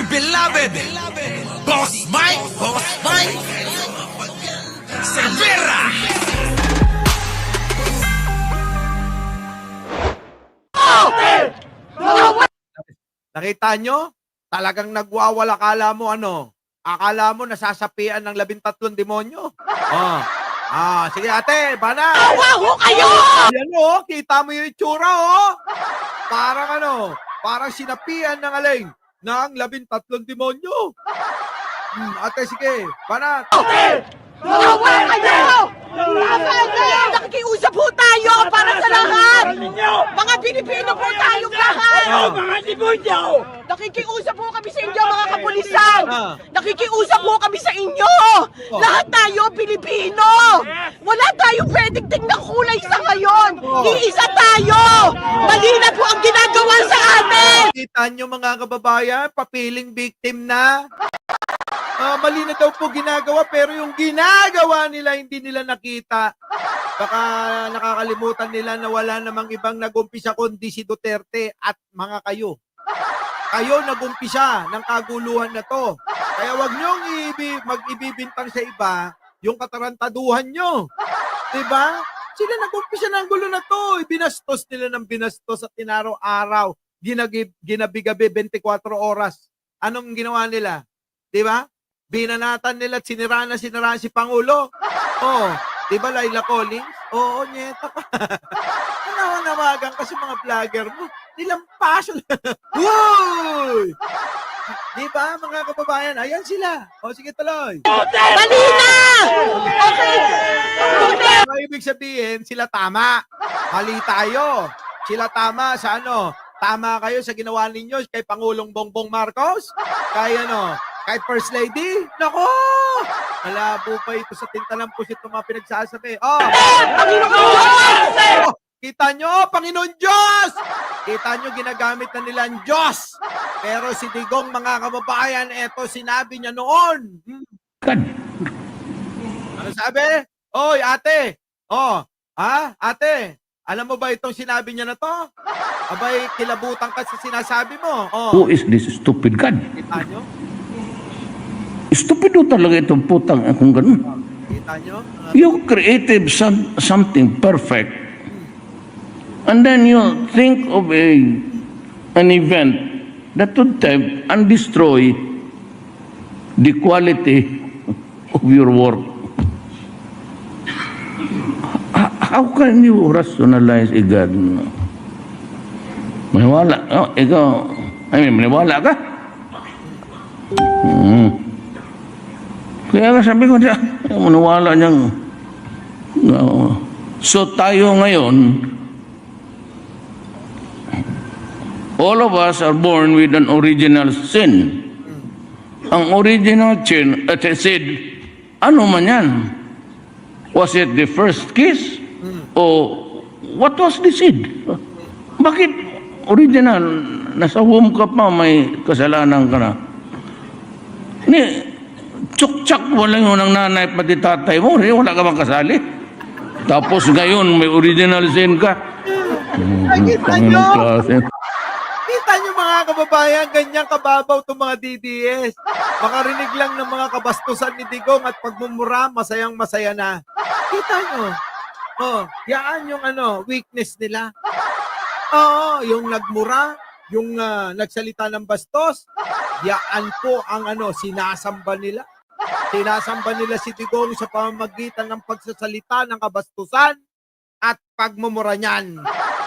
beloved Boss Mike Cervera. Nakita nyo? Talagang nagwawala. Akala mo ano? Akala mo nasasapian ng 13 demonyo? Sige ate, bana. Waho kayo! Yan o, kita mo yung itsura o. Parang sinapian ng aling ng 13 demonyo. Ate, sige, bana. Wawa kayo! Nakikiusap po tayo para sa lahat! Mga Pilipino po tayong lahat! Mga demonyo! Nakikiusap po kami sa inyo, mga kapulisan! Nakikiusap po kami sa inyo! Lahat tayo Pilipino! Wala tayong pwedeng tingnan kulay sa ngayon! Iisa tayo! Mali na po ang ginagawa sa atin! Kita nyo mga kababayan, papiling victim na. Mali na daw po ginagawa, pero yung ginagawa nila hindi nila nakita. Baka nakakalimutan nila na wala namang ibang nagumpisa kundi si Duterte at mga kayo. Kayo nagumpisa ng kaguluhan na to. Kaya wag niyong mag-ibibintang sa iba yung katarantaduhan nyo. Diba? Sila nagumpisa ng gulo na to. Binastos nila ng binastos at inaraw-araw. Ginabi-gabi 24 oras. Anong ginawa nila? Diba? Binanatan nila at sinira si Pangulo. Diba Laila Collins? Oo, nyeta ka. Nanawagan kasi mga vlogger mo. Nilampaso na. Uy! Diba mga kababayan? Ayan sila. Sige tuloy. Mali na! Okay! Ibig sabihin, sila tama. Mali tayo. Sila tama sa ano? Tama kayo sa ginawa ninyo kay Pangulong Bongbong Marcos? Kay First Lady? Nako! Malabo pa ito sa tintalang pusit ng mga pinagsasabi. Kita nyo, Panginoon Diyos! Kita nyo, ginagamit na nila ang Diyos. Pero si Digong, mga kababayan, eto sinabi niya noon. Ano sabi? Oy, ate! Ate! Alam mo ba itong sinabi niya na to? Abay, kilabutan ka sa sinasabi mo. Who is this stupid God? Kita nyo? Stupido talaga itong putang kung ganun. Kita nyo? You created something perfect and then you think of an event that would tempt and destroy the quality of your work. How can you rationalize a God? Maniwala? Maniwala ka? Kaya sabi ko siya, maniwala niyang. So tayo ngayon, all of us are born with an original sin. Ang original sin, sin, ano man yan? Was it the first kiss? O what was the sin? Bakit original? Nasa womb ka pa, may kasalanan ka na. Tsak-tsak wala yun ng nanay pati tatay mo. Wala ka bang kasali? Tapos ngayon may original sin ka. Kita nyo? Kita nyo mga kababayan, ganyan kababaw itong mga DDS. Makarinig lang ng mga kabastusan ni Digong at pagmumura, masayang masaya na. Kita nyo? Yaan yung weakness nila. Yung nagmura, yung nagsalita ng bastos, yaan po ang sinasamba nila. Sinasamba nila si Digong sa pamamagitan ng pagsasalita ng kabastusan at pagmumura niyan.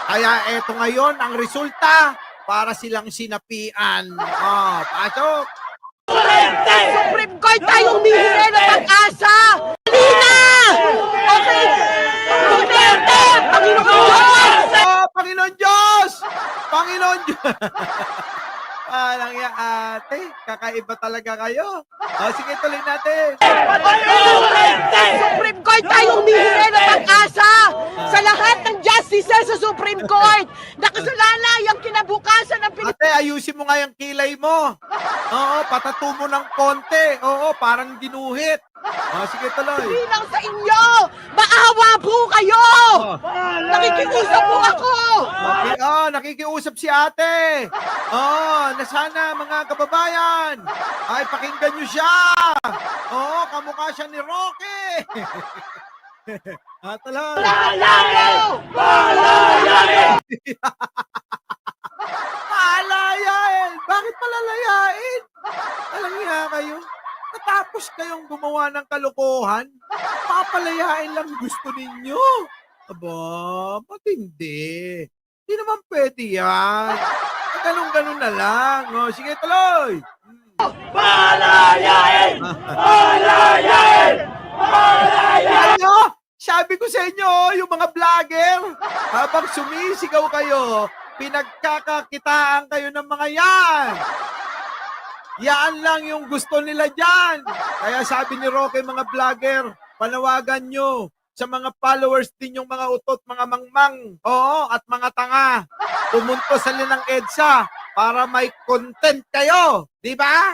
Kaya eto ngayon ang resulta para silang sinapian. Pasok! Supreme Court tayong humihingi ng pag-asa! Mali na! Okay! Duterte! Panginoon Diyos! Panginoon Diyos! Panginoon Diyos! Parang ate, kakaiba talaga kayo. Sige, tuloy natin. Supreme Court tayong humihingi ng pag-asa sa lahat ng justices sa Supreme Court. Nakasalalay ang kinabukasan ng Pilipinas. Ate, ayusin mo nga yung kilay mo. Patato mo ng konti. Parang ginuhit. Sige, tuloy. Bilang sa inyo, Maawa po kayo! Nakikiusap po ako! Okay, nakikiusap si ate. Na sana mga kababayan ay pakinggan nyo siya. Kamukha siya ni Rocky. Talon. Palalayain! Bakit palalayain? Alam niya kayo, natapos kayong gumawa ng kalokohan, papalayain lang gusto ninyo. Aba, matindi. Hindi naman pwede yan. Ganun-ganun na lang. Sige, tuloy. Palayain! Palayain! Palayain! Ano? Sabi ko sa inyo, yung mga vlogger, habang sumisigaw kayo, pinagkakakitaan kayo ng mga yan. Yan lang yung gusto nila dyan. Kaya sabi ni Roque, mga vlogger, panawagan nyo sa mga followers din yung mga utot, mga mangmang, at mga tanga. Pumunto sa Linang EDSA para may content kayo. Di ba?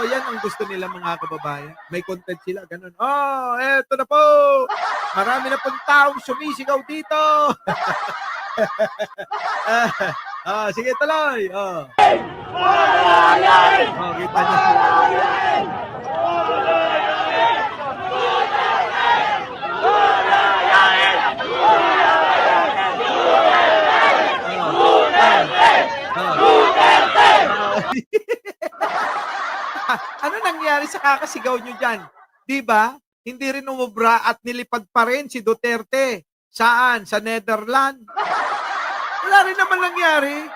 Yan ang gusto nila mga kababayan. May content sila, ganun. Eto na po. Marami na pong taong sumisigaw dito. Sige, tuloy. Kita niyo. Ano nangyari sa kakasigaw nyo dyan? Di ba? Hindi rin umubra at nilipad pa rin si Duterte. Saan? Sa Netherlands? Wala rin naman nangyari.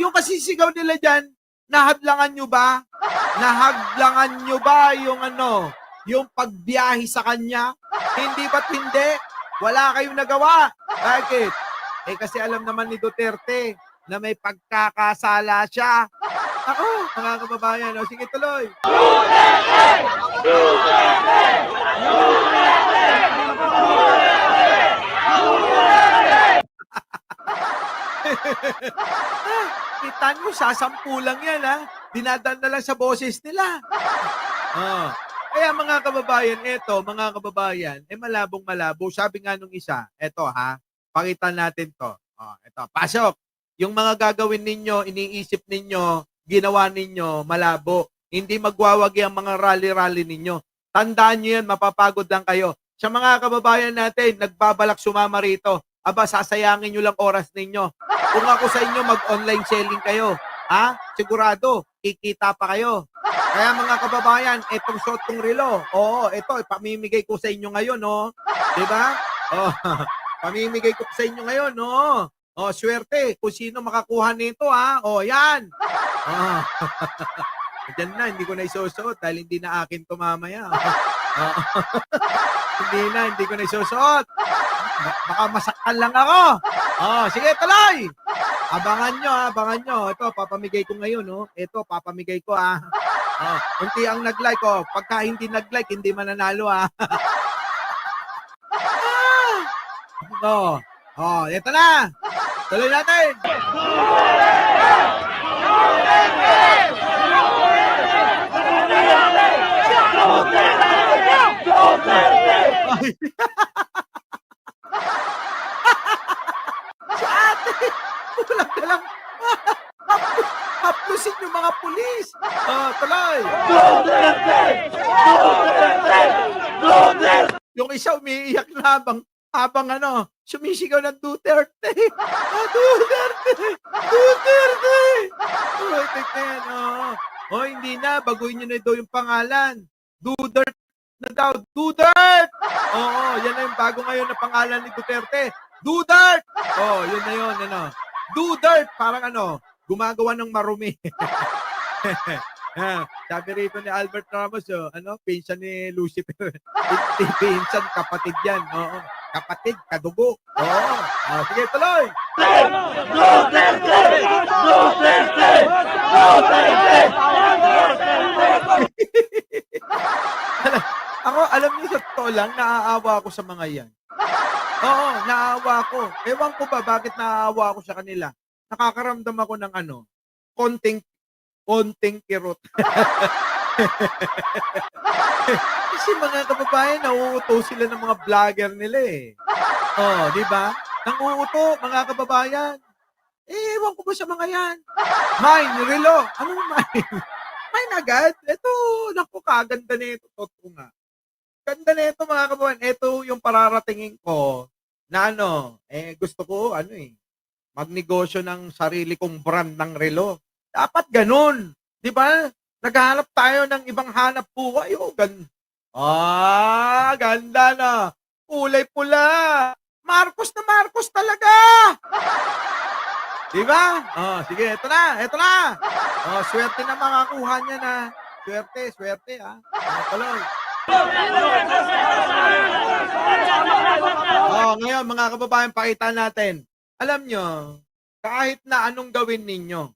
Yung kasisigaw nila dyan, nahadlangan nyo ba? Nahadlangan nyo ba yung pagbiyahe sa kanya? Hindi ba't hindi? Wala kayong nagawa. Bakit? Kasi alam naman ni Duterte na may pagkakasala siya. Ako, mga kababayan, sige tuloy. Kitaan mo, sasampu lang yan, ha? Dinadaan na lang sa boses nila. Kaya mga kababayan, mga kababayan, malabong-malabo. Sabi nga nung isa, pakita natin to. Pasok. Yung mga gagawin ninyo, iniisip ninyo, ginawa ninyo, malabo. Hindi magwawagi ang mga rally-rally ninyo. Tandaan nyo yan, mapapagod lang kayo. Sa mga kababayan natin, nagbabalak sumama rito. Sasayangin nyo lang oras ninyo. Kung ako sa inyo, mag-online selling kayo. Sigurado, kikita pa kayo. Kaya mga kababayan, etong suot kong relo. Ito, pamimigay ko sa inyo ngayon, Diba? Pamimigay ko sa inyo ngayon, swerte kung sino makakuha nito, yan. Diyan na, hindi ko na isusuot dahil hindi na akin to mamaya. Hindi ko na isusuot. Baka masaktan lang ako. Sige, tuloy. Abangan nyo. Ito, papamigay ko ngayon, Ito, papamigay ko, unti ang nag-like, Pagka hindi nag-like, hindi mananalo, Ito na. Tuloy natin. Si ate, kulang na lang. Haplusin yung mga pulis. Tuloy. Yung isa umiiyak na habang sumisigaw ng Duterte. Duterte! Hindi na. Baguhin nyo na daw yung pangalan. Duterte na daw. Duterte! Yan na yung bago ngayon na pangalan ni Duterte. Duterte! Yun na yun. Duterte! Parang gumagawa ng marumi. Sabi rito ni Albert Ramos, pinsan ni Lucifer. Pinsan, kapatid yan. Kapatid, kadugo. Sige, tuloy. Ako, alam niyo sa totoo lang, naaawa ako sa mga yan. Naaawa ako. Ewan ko ba bakit naaawa ako sa kanila. Nakakaramdam ako ng konting kirot. Kasi mga kababayan, nauuto sila ng mga vlogger nila eh. Oh, di ba? Nanguuto, mga kababayan. Eh, ewan ko ba sa mga yan? Mine, relo. Anong mine? Mine agad? Ito, naku, kaganda nito. Totoo nga. Ganda nito, mga kababayan. Ito yung pararatingin ko na gusto ko, magnegosyo ng sarili kong brand ng relo. Dapat ganun. Di ba? Naghahanap tayo ng ibang hanap buhay. Oh, ganda na. Kulay pula. Marcos na Marcos talaga. Di ba? Oh, sige, ito na. Oh, swerte na makakuha niya na. Swerte, ha. Tuloy. Oh, ngayon, mga kababayan, pakita natin. Alam nyo, kahit na anong gawin ninyo,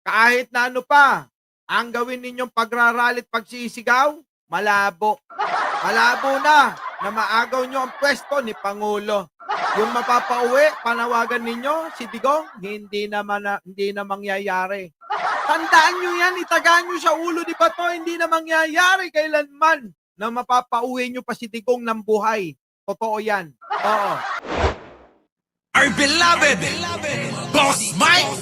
kahit na ano pa, ang gawin ninyong pagraralit, pagsisigaw, malabo. Malabo na maagaw nyo ang pwesto ni Pangulo. Yung mapapauwi, panawagan ninyo, si Digong, hindi na mangyayari. Tandaan nyo yan, itagaan nyo sa ulo ni Bato, hindi na mangyayari kailanman na mapapauwi nyo pa si Digong ng buhay. Totoo yan. Oo. Our beloved Boss Mike